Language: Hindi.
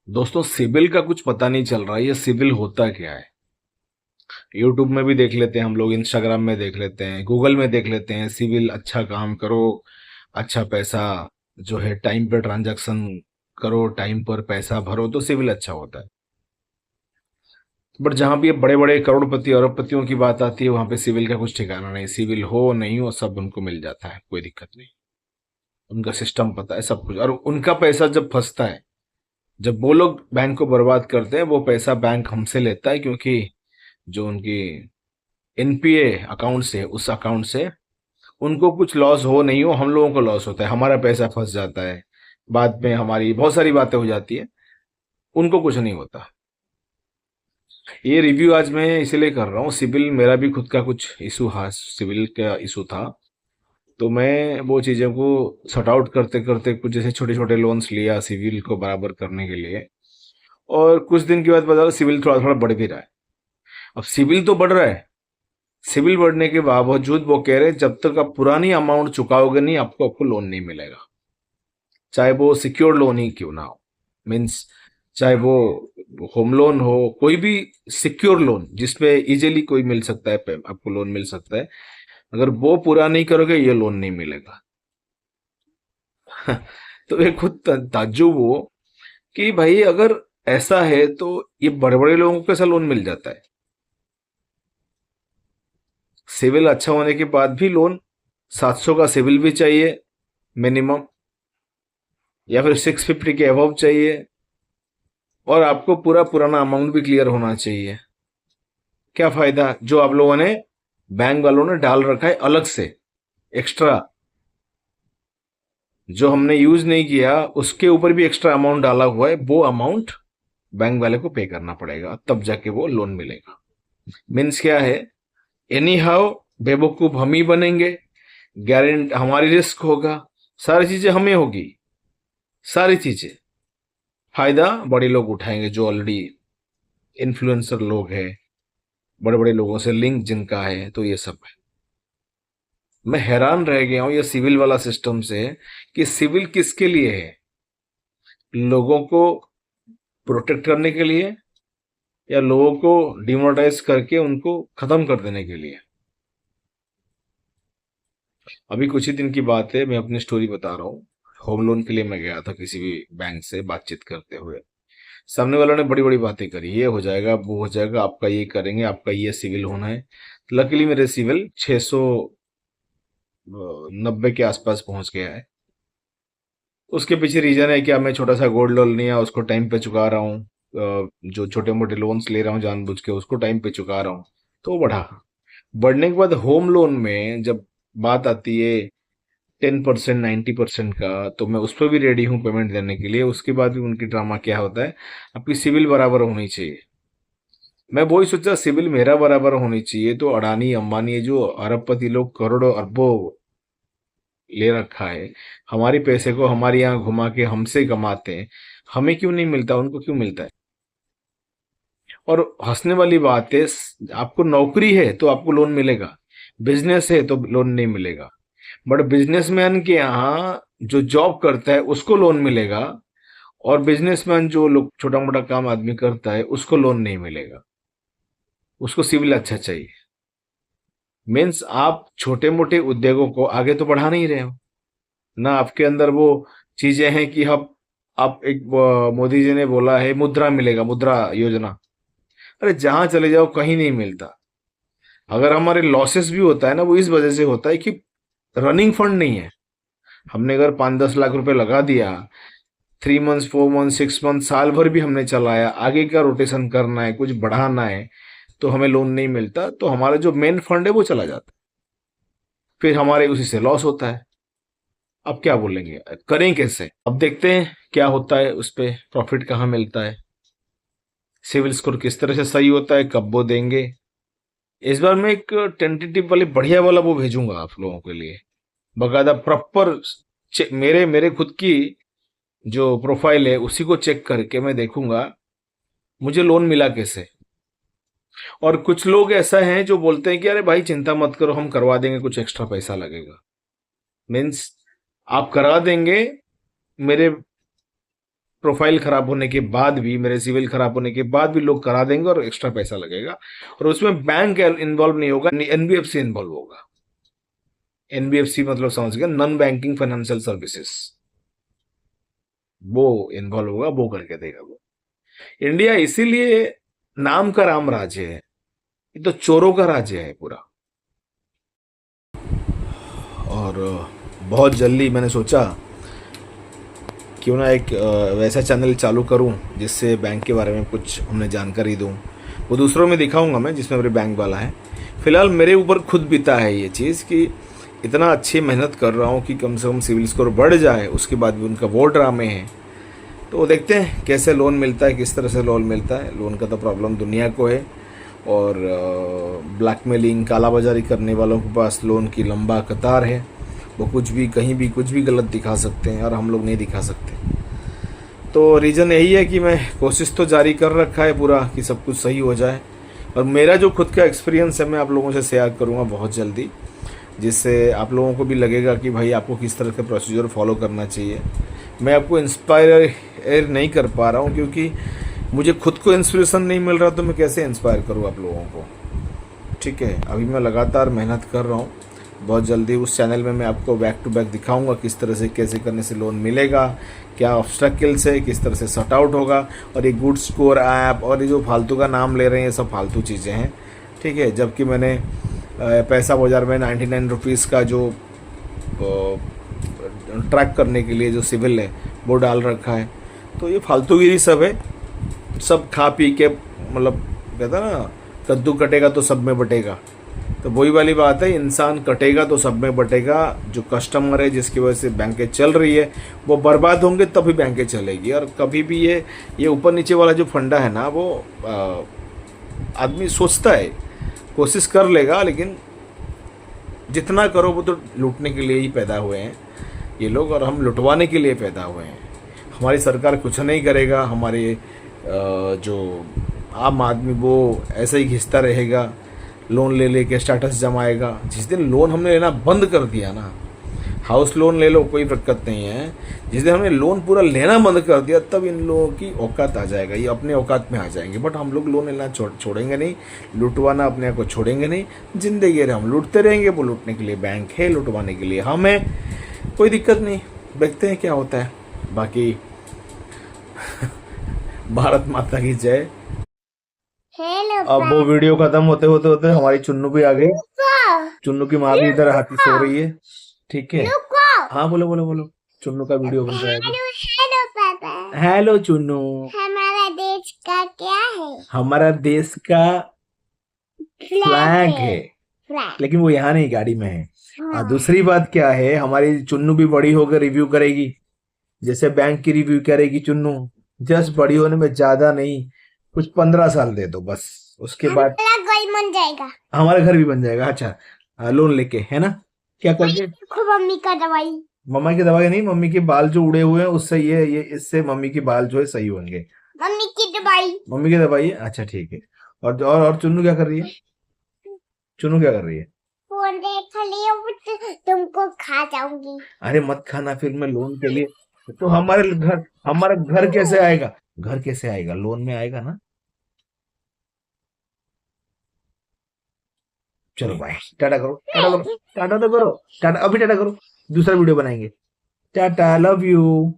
दोस्तों सिविल का कुछ पता नहीं चल रहा है। ये सिविल होता क्या है? यूट्यूब में भी देख लेते हैं हम लोग, इंस्टाग्राम में देख लेते हैं, गूगल में देख लेते हैं। सिविल अच्छा काम करो, अच्छा पैसा जो है टाइम पे ट्रांजैक्शन करो, टाइम पर पैसा भरो तो सिविल अच्छा होता है। बट जहां भी ये बड़े बड़े करोड़पति अरबपतियों की बात आती है वहां पे सिविल का कुछ ठिकाना नहीं। सिविल हो नहीं हो सब उनको मिल जाता है, कोई दिक्कत नहीं। उनका सिस्टम पता है सब कुछ। और उनका पैसा जब फंसता है, जब वो लोग बैंक को बर्बाद करते हैं, वो पैसा बैंक हमसे लेता है, क्योंकि जो उनकी एनपीए अकाउंट से, उस अकाउंट से उनको कुछ लॉस हो नहीं हो, हम लोगों को लॉस होता है, हमारा पैसा फंस जाता है। बाद में हमारी बहुत सारी बातें हो जाती है, उनको कुछ नहीं होता। ये रिव्यू आज मैं इसलिए कर रहा हूँ, सिविल मेरा भी खुद का कुछ इशू हा, सिविल का इशू था। तो मैं वो चीज़ों को सॉर्ट आउट करते करते कुछ जैसे छोटे छोटे लोन्स लिया सिविल को बराबर करने के लिए। और कुछ दिन के बाद पता चला सिविल थोड़ा थोड़ा बढ़ भी रहा है। अब सिविल तो बढ़ रहा है, सिविल बढ़ने के बावजूद वो कह रहे हैं जब तक आप पुरानी अमाउंट चुकाओगे नहीं आपको आपको लोन नहीं मिलेगा, चाहे वो सिक्योर लोन ही क्यों ना हो। मीन्स चाहे वो होम लोन हो, कोई भी सिक्योर लोन जिसपे इजीली कोई मिल सकता है, आपको लोन मिल सकता है, अगर वो पूरा नहीं करोगे ये लोन नहीं मिलेगा। तो ये खुद ताज्जुब हो कि भाई अगर ऐसा है तो ये बड़े बड़े लोगों को कैसा लोन मिल जाता है? सिविल अच्छा होने के बाद भी लोन, 700 का सिविल भी चाहिए मिनिमम, या फिर 650 के अबव चाहिए, और आपको पूरा पुराना अमाउंट भी क्लियर होना चाहिए। क्या फायदा जो आप लोगों ने, बैंक वालों ने डाल रखा है अलग से एक्स्ट्रा, जो हमने यूज नहीं किया उसके ऊपर भी एक्स्ट्रा अमाउंट डाला हुआ है, वो अमाउंट बैंक वाले को पे करना पड़ेगा, तब जाके वो लोन मिलेगा। मीन्स क्या है, एनी हाउ बेवकूफ हम ही बनेंगे, गारंट हमारी रिस्क होगा, सारी चीजें हमें होगी, सारी चीजें फायदा बड़े लोग उठाएंगे जो ऑलरेडी इन्फ्लुएंसर लोग हैं, बड़े बड़े लोगों से लिंक जिनका है, तो ये सब है। मैं हैरान रह गया हूं ये सिविल वाला सिस्टम से, कि सिविल किसके लिए है? लोगों को प्रोटेक्ट करने के लिए, या लोगों को डिमोनेटाइज करके उनको खत्म कर देने के लिए? अभी कुछ ही दिन की बात है, मैं अपनी स्टोरी बता रहा हूँ। होम लोन के लिए मैं गया था किसी भी बैंक से बातचीत करते हुए। सामने वालों ने बड़ी बड़ी बातें करी, ये हो जाएगा वो हो जाएगा, आपका ये करेंगे, आपका ये सिविल होना है। लकीली मेरे सिविल 690 के आसपास पहुंच गया है। उसके पीछे रीजन है क्या, मैं छोटा सा गोल्ड लोन लिया उसको टाइम पे चुका रहा हूँ, जो छोटे मोटे लोन्स ले रहा हूँ जानबूझ के उसको टाइम पे चुका रहा हूँ, तो वो बढ़ा। बढ़ने के बाद होम लोन में जब बात आती है 10% 90% का, तो मैं उस पर भी रेडी हूँ पेमेंट देने के लिए। उसके बाद भी उनकी ड्रामा क्या होता है, आपकी सिविल बराबर होनी चाहिए। मैं वही सोचा सिविल मेरा बराबर होनी चाहिए, तो अडानी अंबानी ये जो अरबपति लोग करोड़ों अरबों ले रखा है, हमारे पैसे को हमारे यहाँ घुमा के हमसे कमाते हैं, हमें क्यों नहीं मिलता, उनको क्यों मिलता है? और हंसने वाली बात है, आपको नौकरी है तो आपको लोन मिलेगा, बिजनेस है तो लोन नहीं मिलेगा। बट बिजनेसमैन के यहाँ जो जॉब करता है उसको लोन मिलेगा, और बिजनेसमैन जो लोग छोटा मोटा काम आदमी करता है उसको लोन नहीं मिलेगा, उसको सिविल अच्छा चाहिए। मीन्स आप छोटे मोटे उद्योगों को आगे तो बढ़ा नहीं रहे हो ना, आपके अंदर वो चीजें हैं कि हम, आप एक मोदी जी ने बोला है मुद्रा मिलेगा, मुद्रा योजना। अरे जहां चले जाओ कहीं नहीं मिलता। अगर हमारे लॉसेस भी होता है ना, वो इस वजह से होता है कि रनिंग फंड नहीं है। हमने अगर 5-10 लाख रुपए लगा दिया, 3 मंथ्स 4 मंथ्स 6 मंथ साल भर भी हमने चलाया, आगे का रोटेशन करना है, कुछ बढ़ाना है, तो हमें लोन नहीं मिलता, तो हमारा जो मेन फंड है वो चला जाता है, फिर हमारे उसी से लॉस होता है। अब क्या बोलेंगे, करें कैसे? अब देखते हैं क्या होता है, उस पे प्रॉफिट कहाँ मिलता है, सिविल स्कोर किस तरह से सही होता है, कब वो देंगे। इस बार मैं एक टेंटेटिव वाले बढ़िया वाला वो भेजूंगा आप लोगों के लिए, बकायदा प्रॉपर। मेरे मेरे खुद की जो प्रोफाइल है उसी को चेक करके मैं देखूंगा मुझे लोन मिला कैसे। और कुछ लोग ऐसा हैं जो बोलते हैं कि अरे भाई चिंता मत करो हम करवा देंगे, कुछ एक्स्ट्रा पैसा लगेगा। मीन्स आप करा देंगे, मेरे प्रोफाइल खराब होने के बाद भी, मेरे सिविल खराब होने के बाद भी लोग करा देंगे और एक्स्ट्रा पैसा लगेगा, और उसमें बैंक इन्वॉल्व नहीं होगा, एनबीएफसी इन्वॉल्व होगा। एनबीएफसी मतलब समझ गया, नॉन बैंकिंग फाइनेंशियल सर्विसेज, वो इन्वॉल्व होगा, वो करके देगा वो। इंडिया इसीलिए नाम का राम राज्य है, ये तो चोरों का राज्य है पूरा। और बहुत जल्दी मैंने सोचा क्यों ना एक वैसा चैनल चालू करूं जिससे बैंक के बारे में कुछ उन्हें जानकारी दूं, वो दूसरों में दिखाऊंगा मैं, जिसमें मेरे बैंक वाला है। फिलहाल मेरे ऊपर खुद बीता है ये चीज़ कि इतना अच्छी मेहनत कर रहा हूँ कि कम से कम सिविल स्कोर बढ़ जाए, उसके बाद भी उनका वो ड्रामे हैं। तो देखते हैं कैसे लोन मिलता है, किस तरह से लोन मिलता है। लोन का तो प्रॉब्लम दुनिया को है, और ब्लैकमेलिंग, कालाबाजारी करने वालों के पास लोन की लंबा कतार है। वो कुछ भी कहीं भी कुछ भी गलत दिखा सकते हैं, और हम लोग नहीं दिखा सकते। तो रीज़न यही है कि मैं कोशिश तो जारी कर रखा है पूरा कि सब कुछ सही हो जाए, और मेरा जो खुद का एक्सपीरियंस है मैं आप लोगों से शेयर करूँगा बहुत जल्दी, जिससे आप लोगों को भी लगेगा कि भाई आपको किस तरह का प्रोसीजर फॉलो करना चाहिए। मैं आपको इंस्पायर नहीं कर पा रहा हूँ क्योंकि मुझे खुद को इंस्पिरेशन नहीं मिल रहा, तो मैं कैसे इंस्पायर करूँ आप लोगों को। ठीक है, अभी मैं लगातार मेहनत कर रहा हूँ। बहुत जल्दी उस चैनल में मैं आपको बैक टू बैक दिखाऊंगा किस तरह से, कैसे करने से लोन मिलेगा, क्या ऑब्स्टैकल्स है, किस तरह से सॉर्ट आउट होगा। और ये गुड स्कोर ऐप और ये जो फालतू का नाम ले रहे हैं, ये सब फालतू चीज़ें हैं। ठीक है, जबकि मैंने पैसा बाजार में 99 रुपीज़ का जो ट्रैक करने के लिए जो सिविल है वो डाल रखा है। तो ये फालतूगिरी सब है, सब खा पी के, मतलब कहता ना, कद्दू कटेगा तो सब में बटेगा। तो वही वाली बात है, इंसान कटेगा तो सब में बटेगा। जो कस्टमर है जिसकी वजह से बैंकें चल रही है वो बर्बाद होंगे तभी बैंकें चलेगी। और कभी भी ये ऊपर नीचे वाला जो फंडा है ना, वो आदमी सोचता है, कोशिश कर लेगा, लेकिन जितना करो वो तो लूटने के लिए ही पैदा हुए हैं ये लोग, और हम लुटवाने के लिए पैदा हुए हैं। हमारी सरकार कुछ नहीं करेगा, हमारे जो आम आदमी वो ऐसे ही घिसता रहेगा, लोन ले लेके स्टेटस जमाएगा। जिस दिन लोन हमने लेना बंद कर दिया ना, हाउस लोन ले लो कोई दिक्कत नहीं है, जिस दिन हमने लोन पूरा लेना बंद कर दिया तब इन लोगों की औकात आ जाएगा, ये अपने औकात में आ जाएंगे। बट हम लोग लोन लेना छोड़ेंगे नहीं, लुटवाना अपने आप को छोड़ेंगे नहीं। जिंदगी हम लूटते रहेंगे, वो लूटने के लिए बैंक है, लुटवाने के लिए हम है, कोई दिक्कत नहीं। देखते हैं क्या होता है। बाकी भारत माता की जय। अब वो वीडियो खत्म होते होते होते हमारी चुन्नू भी आ गई। चुन्नू की माँ भी इधर हाथी सो रही है। ठीक है, हाँ बोलो बोलो बोलो। चुन्नू का वीडियो बन रहा है। हेलो पापा। हेलो चुन्नू। हमारा देश का क्या है? हमारा देश का फ्लैग है, लेकिन वो यहाँ नहीं, गाड़ी में है। हाँ। दूसरी बात क्या है, हमारी चुन्नू भी बड़ी होकर रिव्यू करेगी, जैसे बैंक की रिव्यू करेगी चुन्नू। जस्ट बड़ी होने में ज्यादा नहीं, कुछ 15 साल दे दो बस, उसके बाद घर बन जाएगा, हमारा घर भी बन जाएगा। अच्छा, लोन लेके, है ना? क्या करके? मम्मी का दवाई। मम्मा की दवाई नहीं, मम्मी के बाल जो उड़े हुए हैं उससे ये इससे मम्मी के बाल जो है सही होंगे। मम्मी की दवाई। मम्मी की दवाई है, अच्छा ठीक है। और चुन्नू क्या कर रही है? चुन्नू क्या कर रही है? फोन देख लियो, तुमको खा जाऊंगी। अरे मत खाना फिर, मैं लोन के लिए। तो हमारा घर कैसे आएगा? घर कैसे आएगा? लोन में आएगा ना। चलो बाय, टाटा करो, टाटा करो, टाटा तो करो, टाटा, अभी टाटा करो, दूसरा वीडियो बनाएंगे। Tata, love you.